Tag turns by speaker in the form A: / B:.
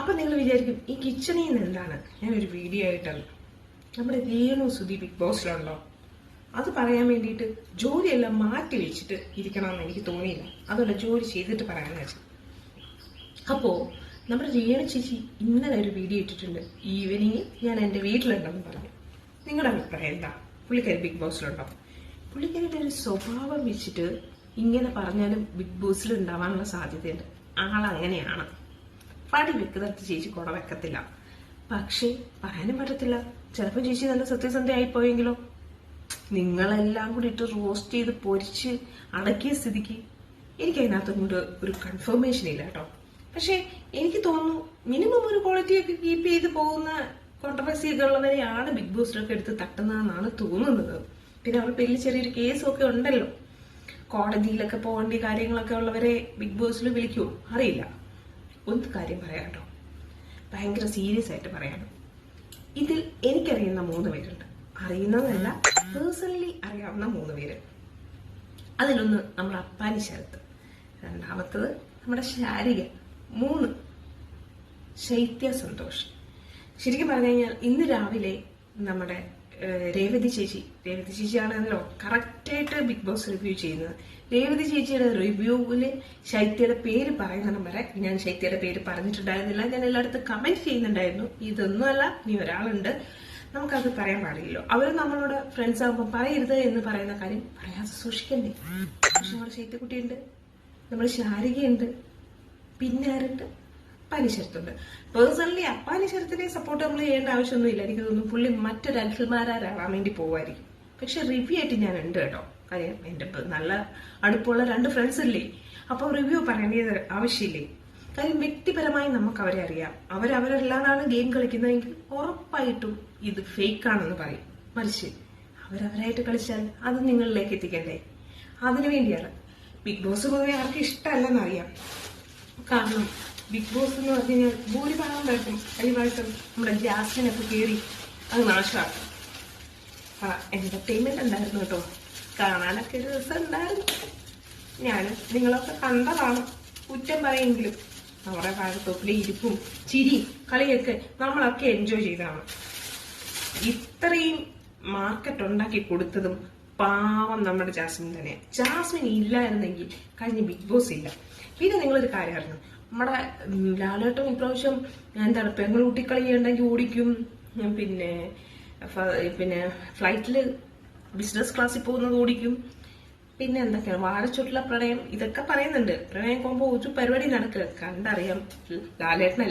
A: അപ്പൊ നിങ്ങൾ വിചാരിക്കും ഈ കിച്ചണിൽ നിന്ന് എന്താണ് ഞാനൊരു വീഡിയോ ആയിട്ടല്ല. നമ്മുടെ രേണു സുധി ബിഗ് ബോസിലുണ്ടോ അത് പറയാൻ വേണ്ടിയിട്ട് ജോലിയെല്ലാം മാറ്റി വെച്ചിട്ട് ഇരിക്കണമെന്ന് എനിക്ക് തോന്നിയില്ല. അതുകൊണ്ട് ജോലി ചെയ്തിട്ട് പറയാൻ വെച്ചു. അപ്പോ നമ്മുടെ രേണു ചേച്ചി ഇന്നലെ ഒരു വീഡിയോ ഇട്ടിട്ടുണ്ട്. ഈവനിങ് ഞാൻ എന്റെ വീട്ടിലുണ്ടെന്ന് പറഞ്ഞു. നിങ്ങളുടെ അഭിപ്രായം എന്താ? പുള്ളിക്കാരി ബിഗ് ബോസിലുണ്ടോ? പുള്ളിക്കാരുടെ ഒരു സ്വഭാവം വെച്ചിട്ട് ഇങ്ങനെ പറഞ്ഞാലും ബിഗ് ബോസിൽ ഉണ്ടാവാനുള്ള സാധ്യതയുണ്ട്. ആളങ്ങനെയാണ്. പടി വെക്കുന്നിടത്ത് ചേച്ചി കുട വെക്കത്തില്ല. പക്ഷേ പറയാനും പറ്റത്തില്ല, ചിലപ്പോൾ ചേച്ചി നല്ല സത്യസന്ധ ആയിപ്പോയെങ്കിലോ. നിങ്ങളെല്ലാം കൂടി ഇട്ട് റോസ്റ്റ് ചെയ്ത് പൊരിച്ച് അടക്കിയ സ്ഥിതിക്ക് എനിക്ക് അതിനകത്തും കൊണ്ട് ഒരു കൺഫർമേഷൻ ഇല്ല കേട്ടോ. പക്ഷെ എനിക്ക് തോന്നുന്നു മിനിമം ഒരു ക്വാളിറ്റിയൊക്കെ കീപ്പ് ചെയ്ത് പോകുന്ന കോൺട്രവേഴ്സിയൊക്കെ ഉള്ളവരെയാണ് ബിഗ് ബോസിലൊക്കെ എടുത്ത് തട്ടുന്നതെന്നാണ് തോന്നുന്നത്. പിന്നെ അവർ വലിയ ചെറിയൊരു കേസൊക്കെ ഉണ്ടല്ലോ, കോടതിയിലൊക്കെ പോകേണ്ട കാര്യങ്ങളൊക്കെ ഉള്ളവരെ ബിഗ് ബോസിൽ വിളിക്കുമോ അറിയില്ല. ഒന്ന് കാര്യം പറയാം കേട്ടോ, ഭയങ്കര സീരിയസ് ആയിട്ട് പറയാണ്. ഇതിൽ എനിക്കറിയുന്ന 3 പേരുണ്ട്. അറിയുന്നതല്ല, പേഴ്സണലി അറിയാവുന്ന 3 പേര്. അതിലൊന്ന് നമ്മുടെ അപ്പാനി ശരത്ത്, രണ്ടാമത്തത് നമ്മുടെ ശാരിക, 3 ശൈത്യ സന്തോഷ്. ശരിക്കും പറഞ്ഞു കഴിഞ്ഞാൽ ഇന്ന് രാവിലെ നമ്മുടെ രേവതി ചേച്ചിയാണല്ലോ കറക്റ്റായിട്ട് ബിഗ് ബോസ് റിവ്യൂ ചെയ്യുന്നത്. രേവതി ചേച്ചിയുടെ റിവ്യൂവില് ശൈത്യയുടെ പേര് പറയുന്നിടം വരെ ഞാൻ ശൈത്യയുടെ പേര് പറഞ്ഞിട്ടുണ്ടായിരുന്നില്ല. ഞാൻ എല്ലായിടത്തും കമന്റ് ചെയ്യുന്നുണ്ടായിരുന്നു, ഇതൊന്നുമല്ല ഇനി ഒരാളുണ്ട്, നമുക്കത് പറയാൻ പാടില്ലല്ലോ. അവർ നമ്മളോട് ഫ്രണ്ട്സ് ആകുമ്പോൾ പറയരുത് എന്ന് പറയുന്ന കാര്യം പറയാതെ സൂക്ഷിക്കണ്ടേ. പക്ഷെ നമ്മുടെ ശൈത്യക്കുട്ടിയുണ്ട്, നമ്മുടെ ശാരികയുണ്ട്, പിന്നെ ആരുണ്ട്? അപ്പാനിശരത്തുണ്ട്. പേഴ്സണലി അപ്പാനിശരത്തിനെ സപ്പോർട്ട് നമ്മൾ ചെയ്യേണ്ട ആവശ്യമൊന്നുമില്ല. എനിക്ക് തോന്നുന്നു പുള്ളി മറ്റൊരു അൽഫിൽമാരാകാൻ വേണ്ടി പോവായിരിക്കും. പക്ഷെ റിവ്യൂ ആയിട്ട് ഞാൻ ഉണ്ട് കേട്ടോ. കാര്യം എന്റെ നല്ല അടുപ്പുള്ള 2 ഫ്രണ്ട്സ് ഇല്ലേ, അപ്പൊ റിവ്യൂ പറയേണ്ടത് ആവശ്യമില്ലേ? കാര്യം വ്യക്തിപരമായി നമുക്ക് അവരെ അറിയാം. അവരവരല്ലാതാണ് ഗെയിം കളിക്കുന്നതെങ്കിൽ ഉറപ്പായിട്ടും ഇത് ഫേക്ക് ആണെന്ന് പറയും. മറിച്ച് അവരവരായിട്ട് കളിച്ചാൽ അത് നിങ്ങളിലേക്ക് എത്തിക്കണ്ടേ? അതിനു വേണ്ടിയാണ്. ബിഗ് ബോസ് പൊതുവെ ആർക്കും ഇഷ്ടമല്ലെന്നറിയാം. കാരണം ബിഗ് ബോസ് എന്ന് പറഞ്ഞു കഴിഞ്ഞാൽ ഭൂരിഭാഗം പേർക്കും കഴിവായിട്ടും നമ്മുടെ ജാസ്മിനൊക്കെ കയറി അത് നാശമാക്കും. എന്റർടൈൻമെന്റ് ഉണ്ടായിരുന്നു കേട്ടോ, കാണാനൊക്കെ ഒരു ദിവസം ഉണ്ടായിരുന്നു. ഞാനും നിങ്ങളൊക്കെ കണ്ടതാണ്. കുറ്റം പറയെങ്കിലും നമ്മുടെ ഭാഗത്തൊപ്പിലെ ഇരിപ്പും ചിരി കളിയൊക്കെ നമ്മളൊക്കെ എൻജോയ് ചെയ്തതാണ്. ഇത്രയും മാർക്കറ്റ് ഉണ്ടാക്കി കൊടുത്തതും പാവം നമ്മുടെ ജാസ്മിൻ തന്നെ. ജാസ്മിൻ ഇല്ലായിരുന്നെങ്കിൽ കഴിഞ്ഞ ബിഗ് ബോസ് ഇല്ല. പിന്നെ നിങ്ങളൊരു കാര്യം അറിഞ്ഞു, നമ്മുടെ ലാലേട്ടൻ ഇപ്രാവശ്യം എന്താണ് പെങ്ങളൂട്ടിക്കളി ഉണ്ടെങ്കിൽ ഓടിക്കും, പിന്നെ ഫ്ലൈറ്റില് ബിസിനസ് ക്ലാസ്സിൽ പോകുന്നത് ഓടിക്കും, പിന്നെ എന്തൊക്കെയാണ് വാഴച്ചോട്ടിലെ പ്രണയം, ഇതൊക്കെ പറയുന്നുണ്ട്. പ്രണയം പോകുമ്പോൾ ഒരു പരിപാടി നടക്കുക കണ്ടറിയാം ലാലേട്ടനല്ല.